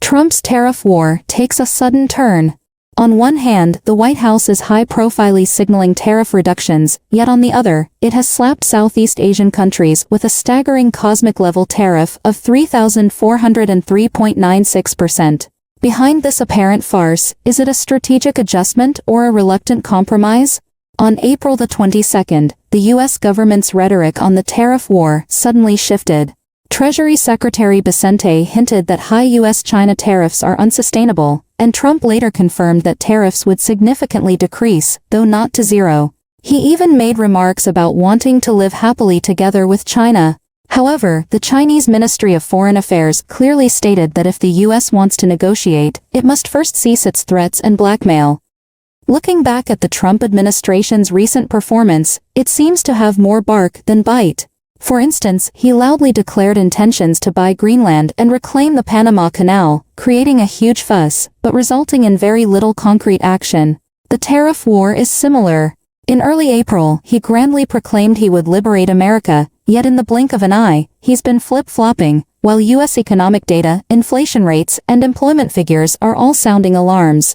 Trump's tariff war takes a sudden turn. On one hand, the White House is high-profilely signaling tariff reductions, yet on the other, it has slapped Southeast Asian countries with a staggering cosmic-level tariff of 3,403.96%. Behind this apparent farce, is it a strategic adjustment or a reluctant compromise? On April the 22nd, the U.S. government's rhetoric on the tariff war suddenly shifted. Treasury Secretary Vicente hinted that high U.S.-China tariffs are unsustainable, and Trump later confirmed that tariffs would significantly decrease, though not to zero. He even made remarks about wanting to live happily together with China. However, the Chinese Ministry of Foreign Affairs clearly stated that if the U.S. wants to negotiate, it must first cease its threats and blackmail. Looking back at the Trump administration's recent performance, it seems to have more bark than bite. For instance, he loudly declared intentions to buy Greenland and reclaim the Panama Canal, creating a huge fuss, but resulting in very little concrete action. The tariff war is similar. In early April, he grandly proclaimed he would liberate America, yet in the blink of an eye, he's been flip-flopping, while U.S. economic data, inflation rates, and employment figures are all sounding alarms.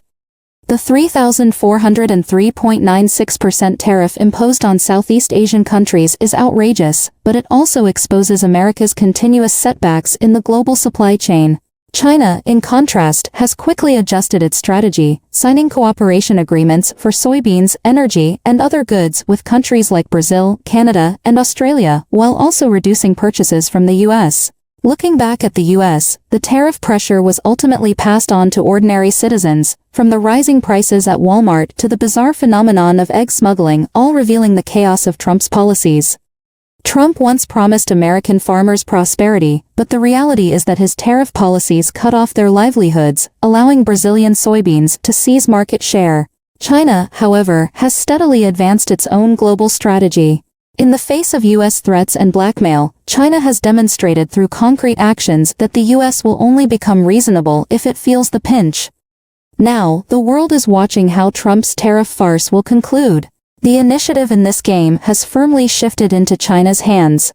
The 3,403.96% tariff imposed on Southeast Asian countries is outrageous, but it also exposes America's continuous setbacks in the global supply chain. China, in contrast, has quickly adjusted its strategy, signing cooperation agreements for soybeans, energy, and other goods with countries like Brazil, Canada, and Australia, while also reducing purchases from the U.S. Looking back at the U.S., the tariff pressure was ultimately passed on to ordinary citizens, from the rising prices at Walmart to the bizarre phenomenon of egg smuggling, all revealing the chaos of Trump's policies. Trump once promised American farmers prosperity, but the reality is that his tariff policies cut off their livelihoods, allowing Brazilian soybeans to seize market share. China, however, has steadily advanced its own global strategy. In the face of U.S. threats and blackmail, China has demonstrated through concrete actions that the U.S. will only become reasonable if it feels the pinch. Now, the world is watching how Trump's tariff farce will conclude. The initiative in this game has firmly shifted into China's hands.